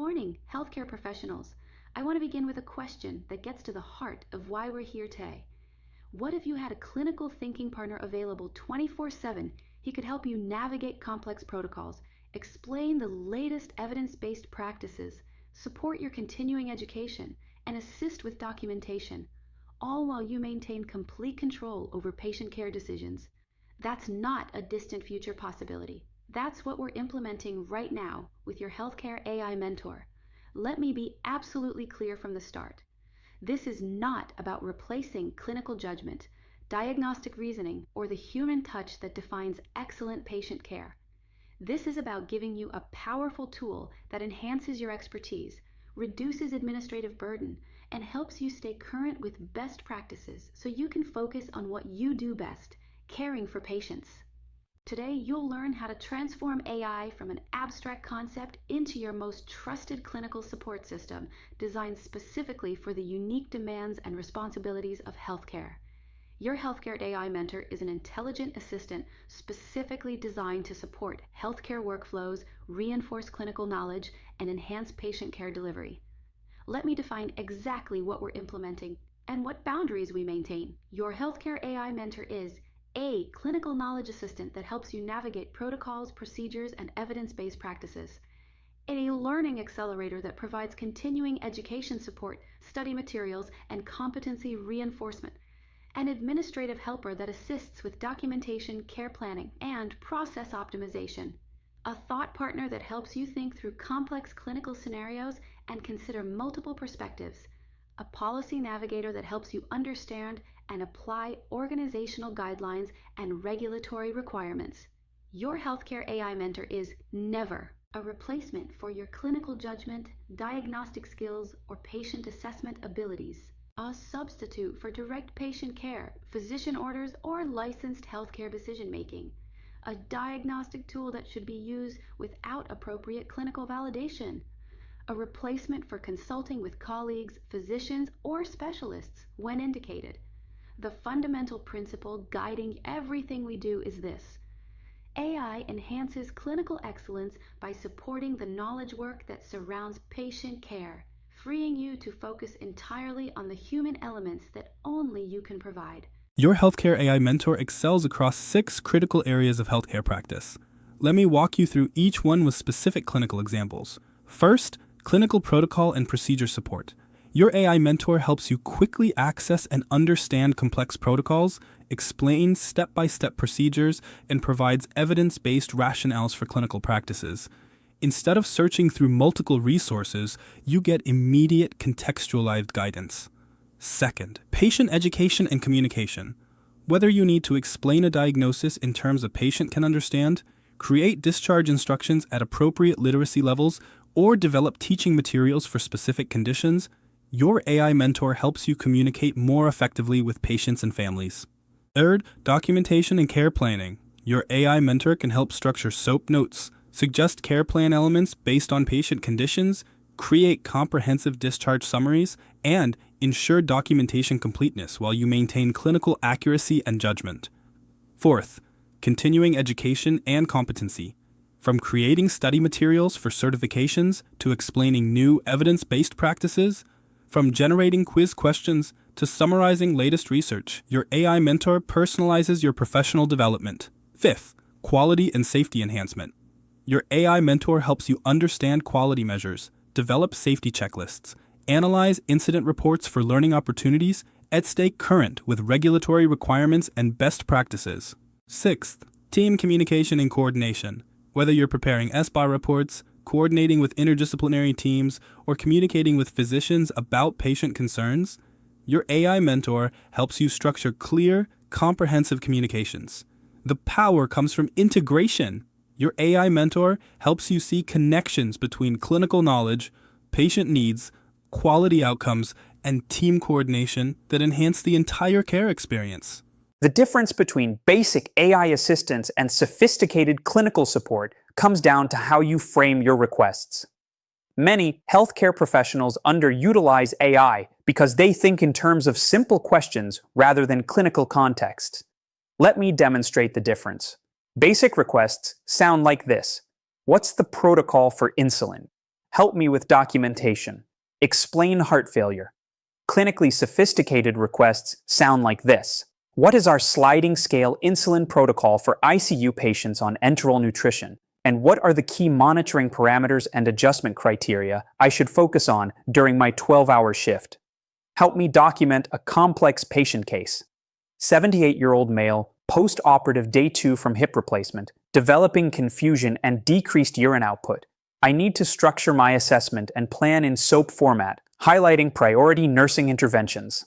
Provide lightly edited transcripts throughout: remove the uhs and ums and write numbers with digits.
morning, healthcare professionals. I want to begin with a question that gets to the heart of why we're here today. What if you had a clinical thinking partner available 24/7? He could help you navigate complex protocols, explain the latest evidence-based practices, support your continuing education, and assist with documentation, all while you maintain complete control over patient care decisions. That's not a distant future possibility. That's what we're implementing right now with your healthcare AI mentor. Let me be absolutely clear from the start. This is not about replacing clinical judgment, diagnostic reasoning, or the human touch that defines excellent patient care. This is about giving you a powerful tool that enhances your expertise, reduces administrative burden, and helps you stay current with best practices so you can focus on what you do best, caring for patients. Today, you'll learn how to transform AI from an abstract concept into your most trusted clinical support system designed specifically for the unique demands and responsibilities of healthcare. Your healthcare AI mentor is an intelligent assistant specifically designed to support healthcare workflows, reinforce clinical knowledge, and enhance patient care delivery. Let me define exactly what we're implementing and what boundaries we maintain. Your healthcare AI mentor is a clinical knowledge assistant that helps you navigate protocols, procedures, and evidence-based practices. A learning accelerator that provides continuing education support, study materials, and competency reinforcement. An administrative helper that assists with documentation, care planning, and process optimization. A thought partner that helps you think through complex clinical scenarios and consider multiple perspectives. A policy navigator that helps you understand and apply organizational guidelines and regulatory requirements. Your healthcare AI mentor is never a replacement for your clinical judgment, diagnostic skills, or patient assessment abilities. A substitute for direct patient care, physician orders, or licensed healthcare decision-making. A diagnostic tool that should be used without appropriate clinical validation. A replacement for consulting with colleagues, physicians, or specialists when indicated. The fundamental principle guiding everything we do is this: AI enhances clinical excellence by supporting the knowledge work that surrounds patient care, freeing you to focus entirely on the human elements that only you can provide. Your healthcare AI mentor excels across 6 critical areas of healthcare practice. Let me walk you through each one with specific clinical examples. First, clinical protocol and procedure support. Your AI mentor helps you quickly access and understand complex protocols, explains step-by-step procedures, and provides evidence-based rationales for clinical practices. Instead of searching through multiple resources, you get immediate contextualized guidance. Second, patient education and communication. Whether you need to explain a diagnosis in terms a patient can understand, create discharge instructions at appropriate literacy levels, or develop teaching materials for specific conditions, your AI mentor helps you communicate more effectively with patients and families. Third, documentation and care planning. Your AI mentor can help structure SOAP notes, suggest care plan elements based on patient conditions, create comprehensive discharge summaries, and ensure documentation completeness while you maintain clinical accuracy and judgment. Fourth, continuing education and competency. From creating study materials for certifications to explaining new evidence-based practices, from generating quiz questions to summarizing latest research, your AI mentor personalizes your professional development. Fifth, quality and safety enhancement. Your AI mentor helps you understand quality measures, develop safety checklists, analyze incident reports for learning opportunities, and stay current with regulatory requirements and best practices. Sixth, team communication and coordination. Whether you're preparing SBAR reports, coordinating with interdisciplinary teams, or communicating with physicians about patient concerns, your AI mentor helps you structure clear, comprehensive communications. The power comes from integration. Your AI mentor helps you see connections between clinical knowledge, patient needs, quality outcomes, and team coordination that enhance the entire care experience. The difference between basic AI assistance and sophisticated clinical support comes down to how you frame your requests. Many healthcare professionals underutilize AI because they think in terms of simple questions rather than clinical context. Let me demonstrate the difference. Basic requests sound like this: what's the protocol for insulin? Help me with documentation. Explain heart failure. Clinically sophisticated requests sound like this. What is our sliding scale insulin protocol for ICU patients on enteral nutrition? And what are the key monitoring parameters and adjustment criteria I should focus on during my 12-hour shift? Help me document a complex patient case. 78-year-old male, post-operative day 2 from hip replacement, developing confusion and decreased urine output. I need to structure my assessment and plan in SOAP format, highlighting priority nursing interventions.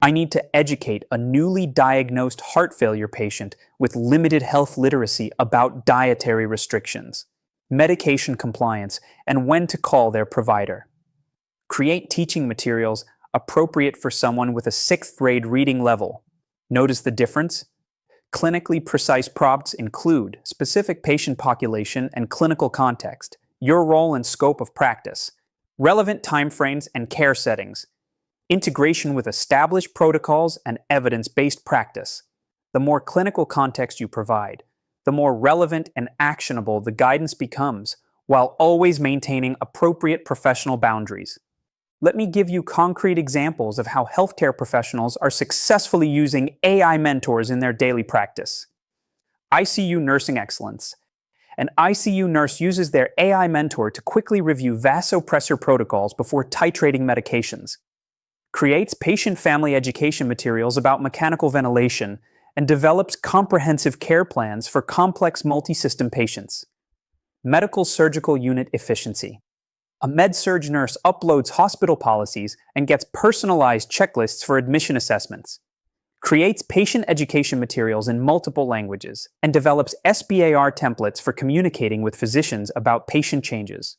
I need to educate a newly diagnosed heart failure patient with limited health literacy about dietary restrictions, medication compliance, and when to call their provider. Create teaching materials appropriate for someone with a 6th grade reading level. Notice the difference? Clinically precise prompts include specific patient population and clinical context, your role and scope of practice, relevant timeframes and care settings, integration with established protocols and evidence-based practice. The more clinical context you provide, the more relevant and actionable the guidance becomes, while always maintaining appropriate professional boundaries. Let me give you concrete examples of how healthcare professionals are successfully using AI mentors in their daily practice. ICU Nursing Excellence. An ICU nurse uses their AI mentor to quickly review vasopressor protocols before titrating medications, creates patient-family education materials about mechanical ventilation, and develops comprehensive care plans for complex multi-system patients. Medical Surgical Unit Efficiency. A med-surg nurse uploads hospital policies and gets personalized checklists for admission assessments, creates patient education materials in multiple languages, and develops SBAR templates for communicating with physicians about patient changes.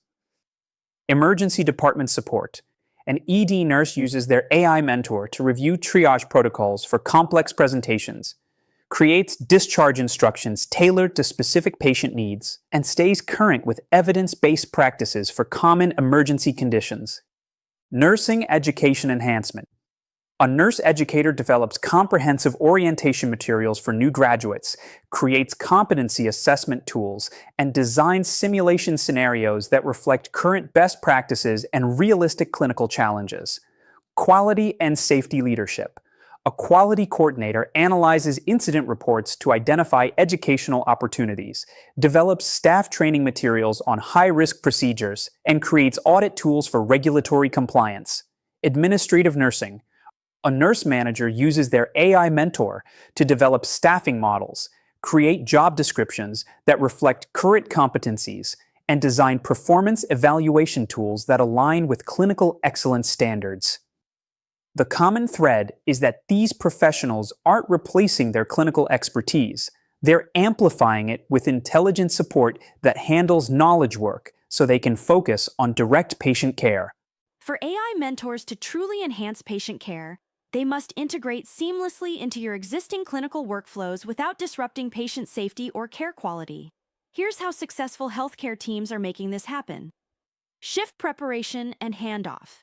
Emergency Department Support. An ED nurse uses their AI mentor to review triage protocols for complex presentations, creates discharge instructions tailored to specific patient needs, and stays current with evidence-based practices for common emergency conditions. Nursing Education Enhancement. A nurse educator develops comprehensive orientation materials for new graduates, creates competency assessment tools, and designs simulation scenarios that reflect current best practices and realistic clinical challenges. Quality and Safety Leadership. A quality coordinator analyzes incident reports to identify educational opportunities, develops staff training materials on high-risk procedures, and creates audit tools for regulatory compliance. Administrative Nursing. A nurse manager uses their AI mentor to develop staffing models, create job descriptions that reflect current competencies, and design performance evaluation tools that align with clinical excellence standards. The common thread is that these professionals aren't replacing their clinical expertise. They're amplifying it with intelligent support that handles knowledge work so they can focus on direct patient care. For AI mentors to truly enhance patient care, they must integrate seamlessly into your existing clinical workflows without disrupting patient safety or care quality. Here's how successful healthcare teams are making this happen. Shift preparation and handoff.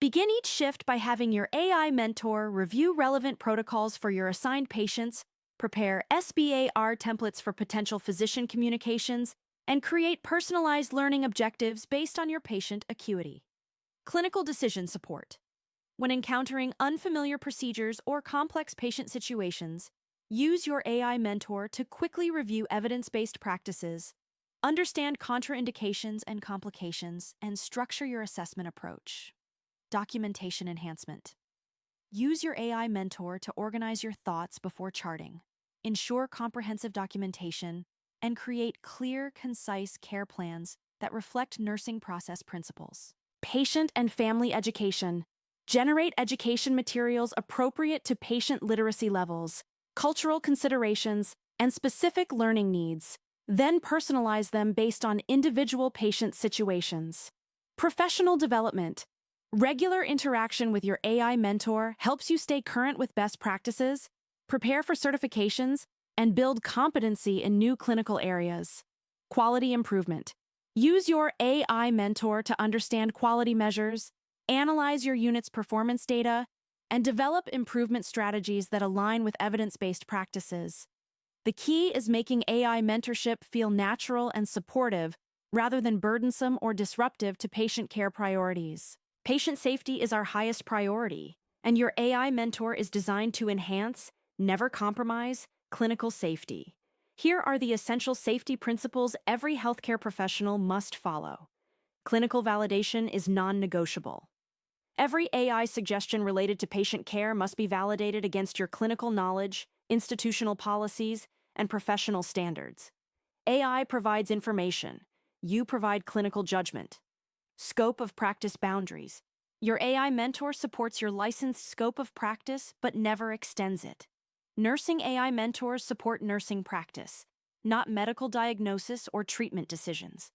Begin each shift by having your AI mentor review relevant protocols for your assigned patients, prepare SBAR templates for potential physician communications, and create personalized learning objectives based on your patient acuity. Clinical decision support. When encountering unfamiliar procedures or complex patient situations, use your AI mentor to quickly review evidence-based practices, understand contraindications and complications, and structure your assessment approach. Documentation enhancement. Use your AI mentor to organize your thoughts before charting, ensure comprehensive documentation, and create clear, concise care plans that reflect nursing process principles. Patient and family education. Generate education materials appropriate to patient literacy levels, cultural considerations, and specific learning needs. Then personalize them based on individual patient situations. Professional development. Regular interaction with your AI mentor helps you stay current with best practices, prepare for certifications, and build competency in new clinical areas. Quality improvement. Use your AI mentor to understand quality measures, analyze your unit's performance data, and develop improvement strategies that align with evidence-based practices. The key is making AI mentorship feel natural and supportive rather than burdensome or disruptive to patient care priorities. Patient safety is our highest priority, and your AI mentor is designed to enhance, never compromise, clinical safety. Here are the essential safety principles every healthcare professional must follow. Clinical validation is non-negotiable. Every AI suggestion related to patient care must be validated against your clinical knowledge, institutional policies, and professional standards. AI provides information. You provide clinical judgment. Scope of practice boundaries. Your AI mentor supports your licensed scope of practice but never extends it. Nursing AI mentors support nursing practice, not medical diagnosis or treatment decisions.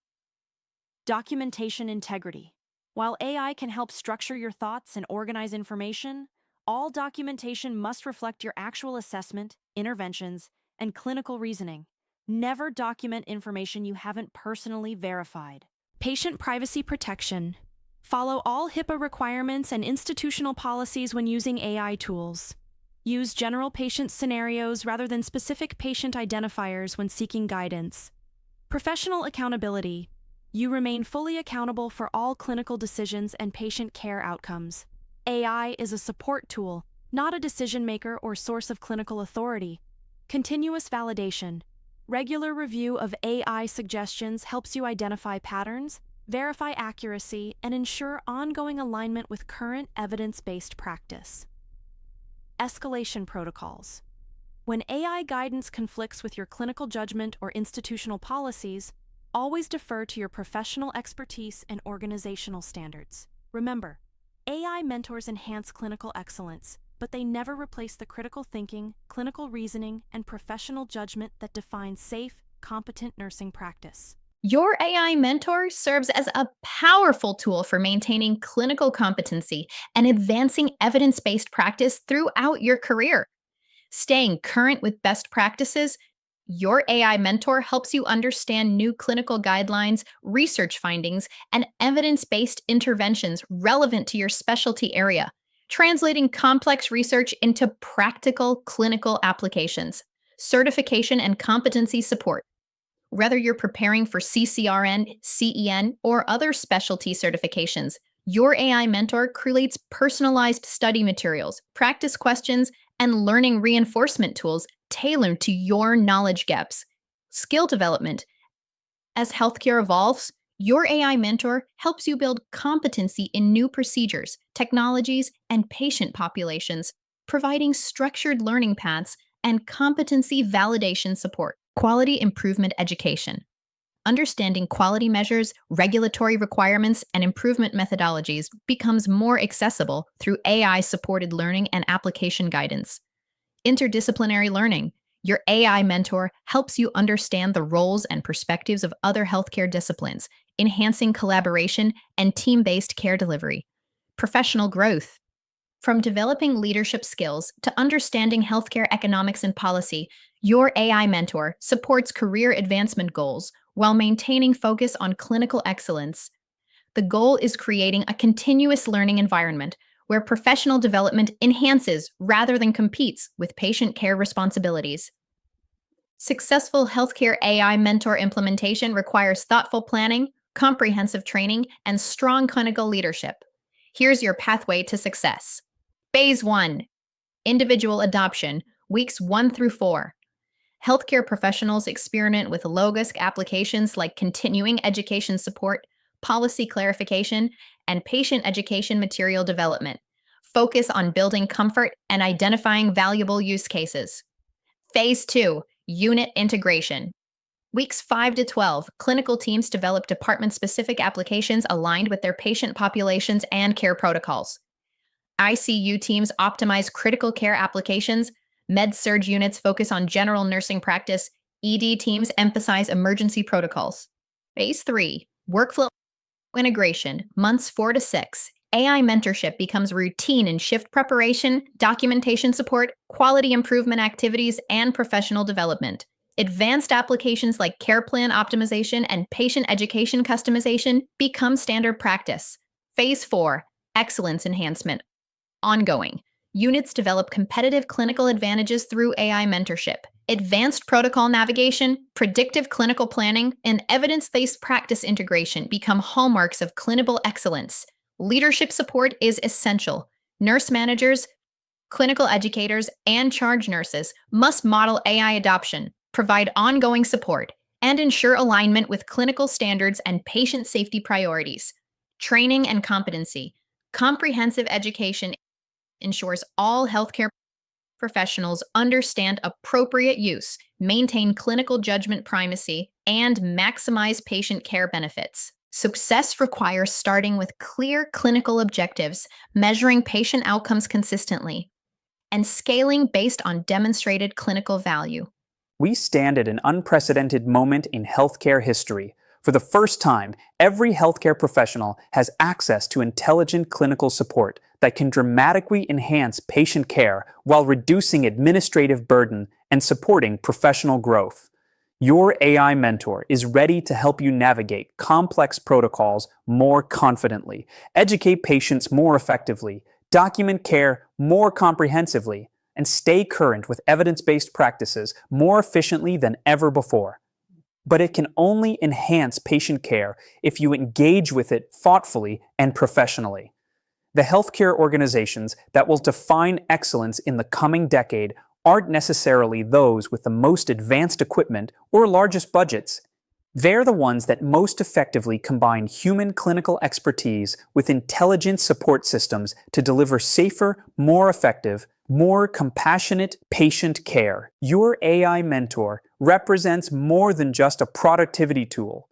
Documentation integrity. While AI can help structure your thoughts and organize information, all documentation must reflect your actual assessment, interventions, and clinical reasoning. Never document information you haven't personally verified. Patient privacy protection. Follow all HIPAA requirements and institutional policies when using AI tools. Use general patient scenarios rather than specific patient identifiers when seeking guidance. Professional accountability. You remain fully accountable for all clinical decisions and patient care outcomes. AI is a support tool, not a decision maker or source of clinical authority. Continuous validation. Regular review of AI suggestions helps you identify patterns, verify accuracy, and ensure ongoing alignment with current evidence-based practice. Escalation protocols. When AI guidance conflicts with your clinical judgment or institutional policies, always defer to your professional expertise and organizational standards. Remember, AI mentors enhance clinical excellence, but they never replace the critical thinking, clinical reasoning, and professional judgment that define safe, competent nursing practice. Your AI mentor serves as a powerful tool for maintaining clinical competency and advancing evidence-based practice throughout your career. Staying current with best practices, your AI mentor helps you understand new clinical guidelines, research findings, and evidence-based interventions relevant to your specialty area, translating complex research into practical clinical applications. Certification and competency support. Whether you're preparing for CCRN, CEN, or other specialty certifications, your AI mentor creates personalized study materials, practice questions, and learning reinforcement tools tailored to your knowledge gaps. Skill development. As healthcare evolves, your AI mentor helps you build competency in new procedures, technologies, and patient populations, providing structured learning paths and competency validation support. Quality improvement education. Understanding quality measures, regulatory requirements, and improvement methodologies becomes more accessible through AI-supported learning and application guidance. Interdisciplinary learning. Your AI mentor helps you understand the roles and perspectives of other healthcare disciplines, enhancing collaboration and team-based care delivery. Professional growth. From developing leadership skills to understanding healthcare economics and policy, your AI mentor supports career advancement goals while maintaining focus on clinical excellence. The goal is creating a continuous learning environment where professional development enhances rather than competes with patient care responsibilities. Successful healthcare AI mentor implementation requires thoughtful planning, comprehensive training, and strong clinical leadership. Here's your pathway to success. Phase 1. Individual adoption, weeks 1 through 4. Healthcare professionals experiment with low-risk applications like continuing education support, policy clarification, and patient education material development. Focus on building comfort and identifying valuable use cases. Phase 2. Unit integration. Weeks 5 to 12, clinical teams develop department-specific applications aligned with their patient populations and care protocols. ICU teams optimize critical care applications, med-surg units focus on general nursing practice, ED teams emphasize emergency protocols. Phase 3. Workflow integration, months 4 to 6. AI mentorship becomes routine in shift preparation, documentation support, quality improvement activities, and professional development. Advanced applications like care plan optimization and patient education customization become standard practice. Phase 4. Excellence enhancement. Ongoing. Units develop competitive clinical advantages through AI mentorship. Advanced protocol navigation, predictive clinical planning, and evidence based practice integration become hallmarks of clinical excellence. Leadership support is essential. Nurse managers, clinical educators, and charge nurses must model AI adoption, provide ongoing support, and ensure alignment with clinical standards and patient safety priorities. Training and competency. Comprehensive education ensures all healthcare professionals understand appropriate use, maintain clinical judgment primacy, and maximize patient care benefits. Success requires starting with clear clinical objectives, measuring patient outcomes consistently, and scaling based on demonstrated clinical value. We stand at an unprecedented moment in healthcare history. For the first time, every healthcare professional has access to intelligent clinical support that can dramatically enhance patient care while reducing administrative burden and supporting professional growth. Your AI mentor is ready to help you navigate complex protocols more confidently, educate patients more effectively, document care more comprehensively, and stay current with evidence-based practices more efficiently than ever before. But it can only enhance patient care if you engage with it thoughtfully and professionally. The healthcare organizations that will define excellence in the coming decade aren't necessarily those with the most advanced equipment or largest budgets. They're the ones that most effectively combine human clinical expertise with intelligent support systems to deliver safer, more effective, more compassionate patient care. Your AI mentor represents more than just a productivity tool.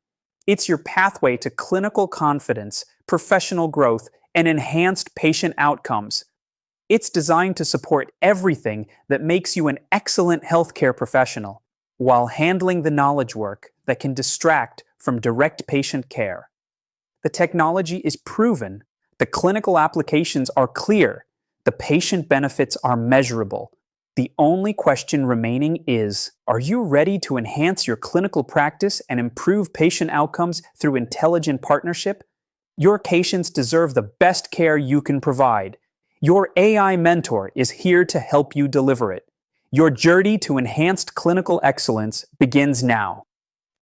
It's your pathway to clinical confidence, professional growth, and enhanced patient outcomes. It's designed to support everything that makes you an excellent healthcare professional, while handling the knowledge work that can distract from direct patient care. The technology is proven, the clinical applications are clear, the patient benefits are measurable. The only question remaining is, are you ready to enhance your clinical practice and improve patient outcomes through intelligent partnership? Your patients deserve the best care you can provide. Your AI mentor is here to help you deliver it. Your journey to enhanced clinical excellence begins now.